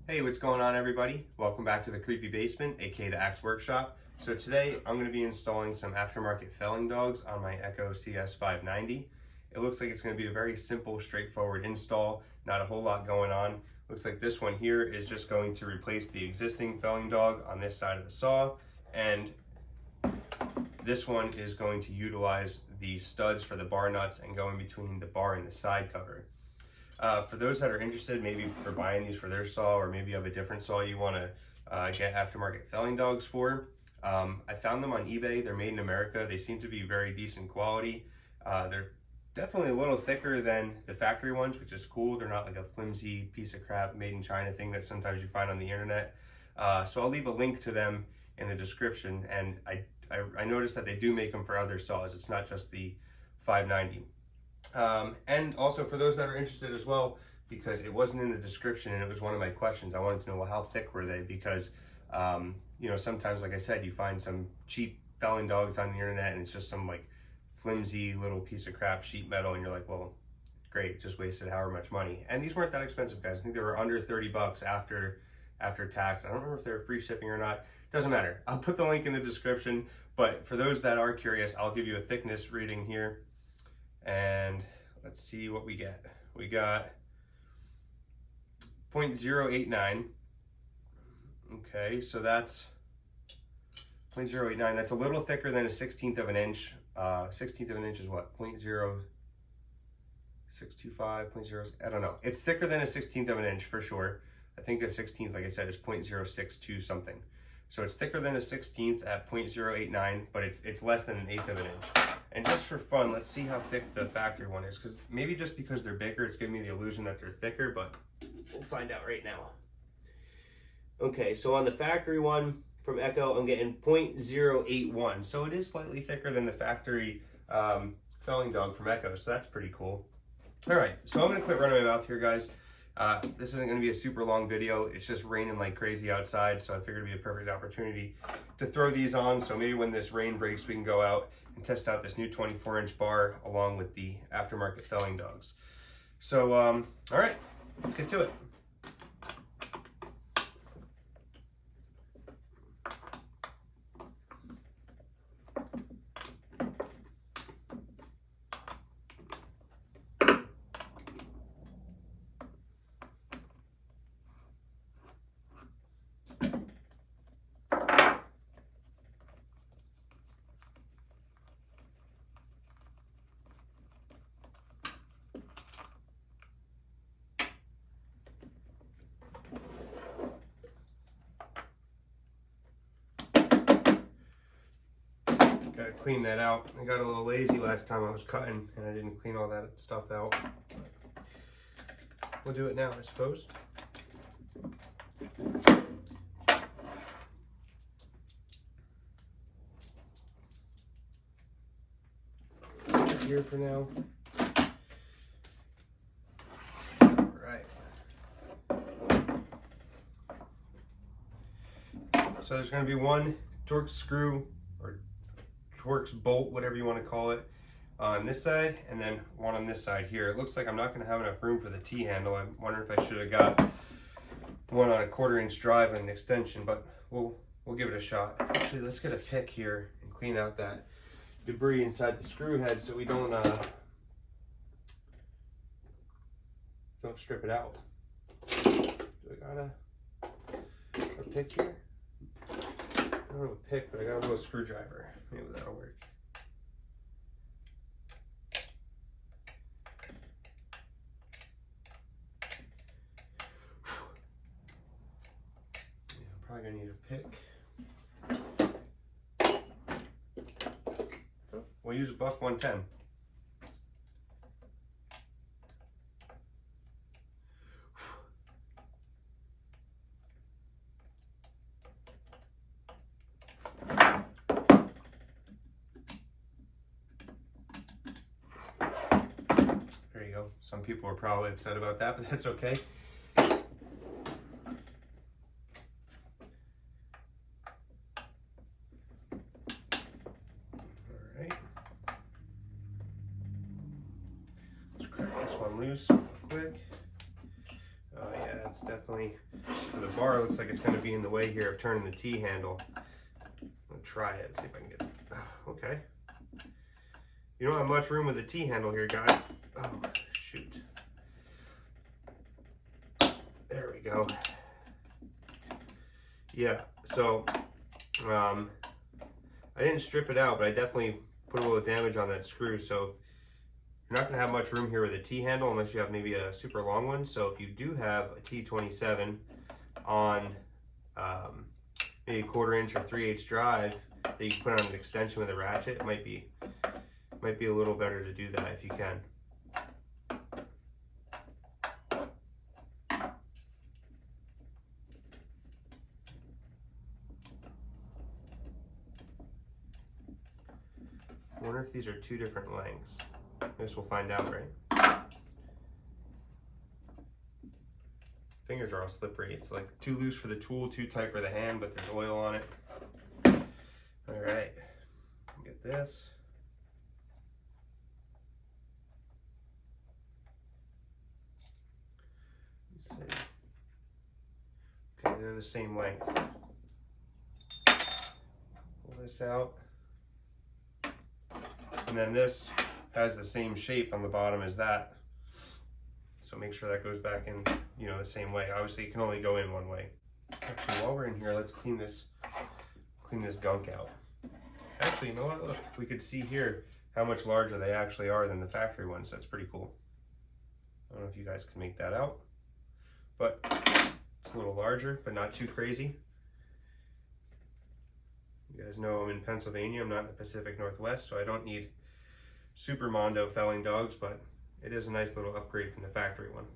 Hey, what's going on, everybody? Welcome back to the Creepy Basement, aka the Axe Workshop. So today I'm going to be installing some aftermarket felling dogs on my Echo CS-590. It looks like it's going to be a very simple, straightforward install, not a whole lot going on. Looks like this one here is just going to replace the existing felling dog on this side of the saw, and this one is going to utilize the studs for the bar nuts and go in between the bar and the side cover. For those that are interested, maybe for buying these for their saw, or maybe you have a different saw you want to get aftermarket felling dogs for, I found them on eBay. They're made in America. They seem to be very decent quality. They're definitely a little thicker than the factory ones, which is cool. They're not like a flimsy piece of crap made in China thing that sometimes you find on the internet. So I'll leave a link to them in the description. And I noticed that they do make them for other saws. It's not just the 590. And also for those that are interested as well, because it wasn't in the description and it was one of my questions, I wanted to know, well, how thick were they? Because you know, sometimes, like I said, you find some cheap felling dogs on the internet and it's just some like flimsy little piece of crap sheet metal, and you're like, well, great, just wasted however much money. And these weren't that expensive, guys. I think they were under 30 bucks after tax. I don't remember if they were free shipping or not. Doesn't matter. I'll put the link in the description, but for those that are curious, I'll give you a thickness reading here. And let's see what we get. We got 0.089. Okay, so that's 0.089. That's a little thicker than a 1/16 of an inch. 1/16 of an inch is what? 0.0625, 0.0. I don't know. It's thicker than a 1/16 of an inch for sure. I think a 1/16, like I said, is 0.062 something. So it's thicker than a 1/16 at 0.089, but it's less than an 1/8 of an inch. And just for fun, let's see how thick the factory one is, because maybe just because they're bigger, it's giving me the illusion that they're thicker, but we'll find out right now. Okay, so on the factory one from Echo, I'm getting 0.081. So it is slightly thicker than the factory felling dog from Echo, so that's pretty cool. All right, so I'm gonna quit running my mouth here, guys. This isn't going to be a super long video. It's just raining like crazy outside, so I figured it'd be a perfect opportunity to throw these on. So maybe when this rain breaks, we can go out and test out this new 24-inch bar along with the aftermarket felling dogs. So, all right, let's get to it. Gotta clean that out. I got a little lazy last time I was cutting and I didn't clean all that stuff out. We'll do it now, I suppose. Here for now. Right. So there's going to be one Torx screw or Torx bolt, whatever you want to call it, on this side, and then one on this side here. It looks like I'm not going to have enough room for the T-handle. I'm wondering if I should have got one on a 1/4-inch drive and an extension, but we'll give it a shot. Actually, let's get a pick here and clean out that debris inside the screw head so we don't strip it out. Do I got a pick here? I don't have a pick, but I got a little screwdriver. Maybe that'll work. Yeah, I'm probably gonna need a pick. We'll use a buck 110. There you go. Some people are probably upset about that, but that's okay. loose real quick. Oh yeah, it's definitely So the bar looks like it's going to be in the way here of turning the T-handle. I'll try it, see if I can get it. Okay. You don't have much room with the T-handle here, guys. Oh, shoot. There we go. Yeah, so I didn't strip it out, but I definitely put a little damage on that screw. So you're not going to have much room here with a T-handle unless you have maybe a super long one. So if you do have a T27 on maybe 1/4 inch or 3/8 drive that you can put on an extension with a ratchet, it might be a little better to do that if you can. I wonder if these are 2 different lengths. I guess we'll find out, right? Fingers are all slippery. It's like too loose for the tool, too tight for the hand, but there's oil on it. All right, get this. Let's see. Okay, they're the same length. Pull this out. And then this has the same shape on the bottom as that. So make sure that goes back in, you know, the same way. Obviously, it can only go in one way. Actually, while we're in here, let's clean this gunk out. Actually, you know what? Look, we could see here how much larger they actually are than the factory ones. That's pretty cool. I don't know if you guys can make that out, but it's a little larger, but not too crazy. You guys know I'm in Pennsylvania. I'm not in the Pacific Northwest, so I don't need super mondo felling dogs, but it is a nice little upgrade from the factory one.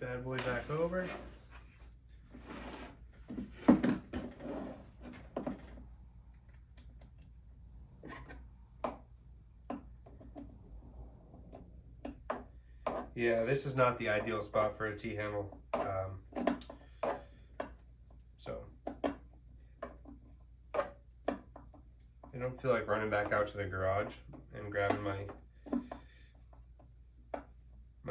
Bad boy back over. Yeah, this is not the ideal spot for a T-handle. So I don't feel like running back out to the garage and grabbing my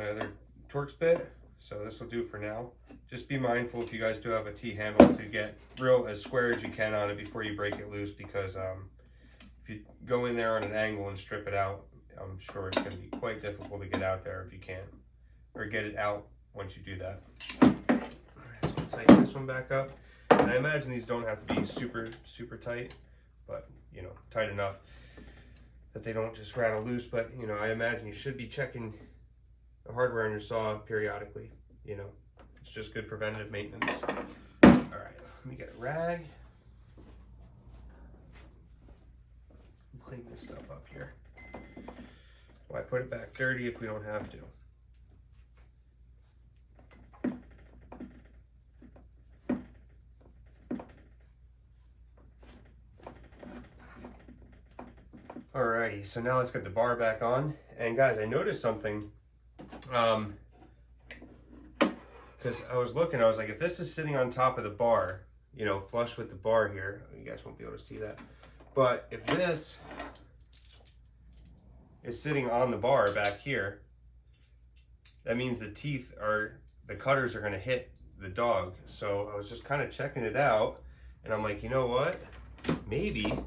other Torx bit. So this will do for now. Just be mindful if you guys do have a T-handle to get real as square as you can on it before you break it loose, because if you go in there on an angle and strip it out, I'm sure it's going to be quite difficult to get out there if you can, or get it out once you do that. All right, so we'll tighten this one back up. And I imagine these don't have to be super, super tight, but you know, tight enough that they don't just rattle loose. But you know, I imagine you should be checking the hardware on your saw periodically. You know, it's just good preventative maintenance. All right, let me get a rag. Clean this stuff up here. Why put it back dirty if we don't have to? Alrighty, so now let's get the bar back on. And guys, I noticed something. Because I was looking, I was like, if this is sitting on top of the bar, you know, flush with the bar here, you guys won't be able to see that. But if this is sitting on the bar back here, that means the teeth are, the cutters are going to hit the dog. So I was just kind of checking it out, and I'm like, you know what? Maybe,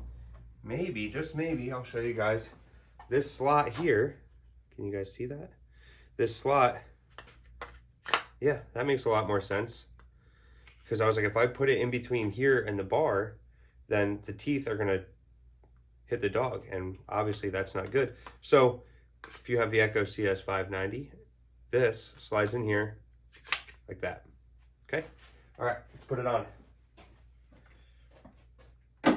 just maybe, I'll show you guys this slot here. Can you guys see that? This slot, yeah, that makes a lot more sense. Because I was like, if I put it in between here and the bar, then the teeth are gonna hit the dog, and obviously that's not good. So if you have the Echo CS-590, this slides in here like that. Okay, all right, let's put it on. All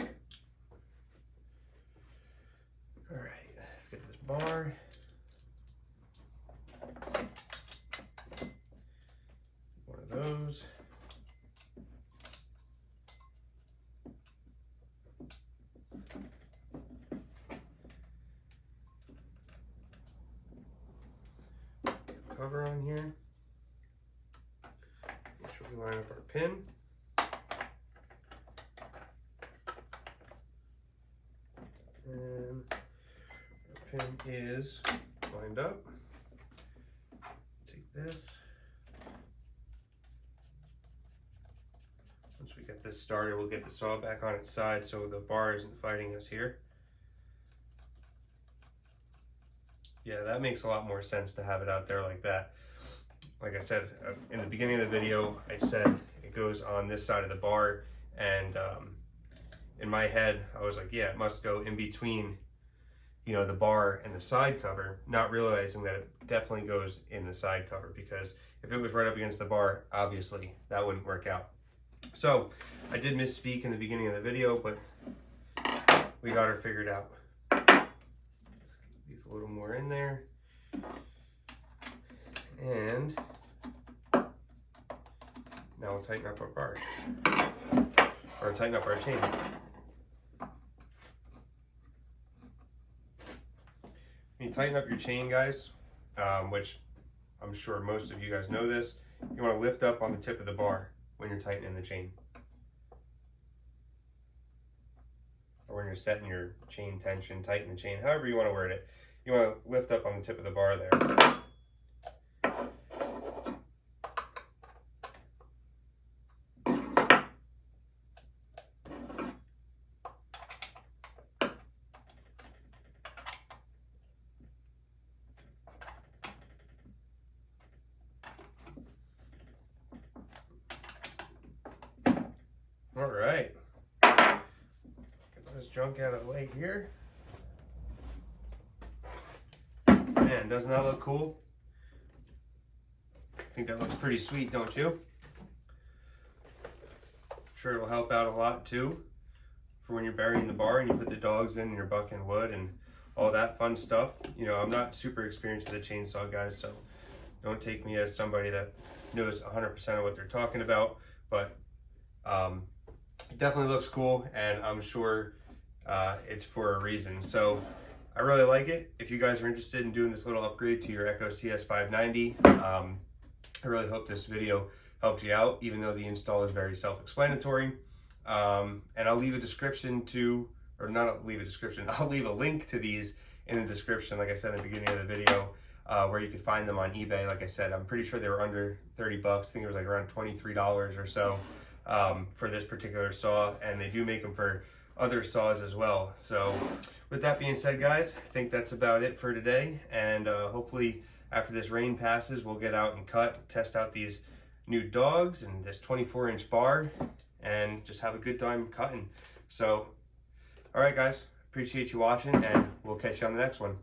right, let's get this bar. One of those. line up our pin. And our pin is lined up. Take this. Once we get this started, we'll get the saw back on its side so the bar isn't fighting us here. Yeah, that makes a lot more sense to have it out there like that. Like I said, in the beginning of the video, I said it goes on this side of the bar, and in my head, I was like, yeah, it must go in between, you know, the bar and the side cover, not realizing that it definitely goes in the side cover, because if it was right up against the bar, obviously that wouldn't work out. So I did misspeak in the beginning of the video, but we got her figured out. These a little more in there. And now we'll tighten up our bar, or tighten up our chain. When you tighten up your chain, guys, which I'm sure most of you guys know this, you want to lift up on the tip of the bar when you're tightening the chain. Or when you're setting your chain tension, tighten the chain, however you want to word it. You want to lift up on the tip of the bar there. All right, get this junk out of the way here. Man, doesn't that look cool? I think that looks pretty sweet, don't you? Sure, it'll help out a lot too for when you're burying the bar and you put the dogs in and you're bucking wood and all that fun stuff. You know, I'm not super experienced with a chainsaw, guys, so don't take me as somebody that knows 100% of what they're talking about, but it definitely looks cool, and I'm sure it's for a reason. So I really like it. If you guys are interested in doing this little upgrade to your Echo CS-590, I really hope this video helped you out, even though the install is very self-explanatory. And I'll leave a description to, or not leave a description, I'll leave a link to these in the description, like I said in the beginning of the video, where you could find them on eBay. Like I said, I'm pretty sure they were under 30 bucks. I think it was like around $23 or so for this particular saw, and they do make them for other saws as well. So with that being said, guys, I think that's about it for today, and hopefully after this rain passes, we'll get out and test out these new dogs and this 24-inch bar, and just have a good time cutting. So all right, guys, appreciate you watching, and we'll catch you on the next one.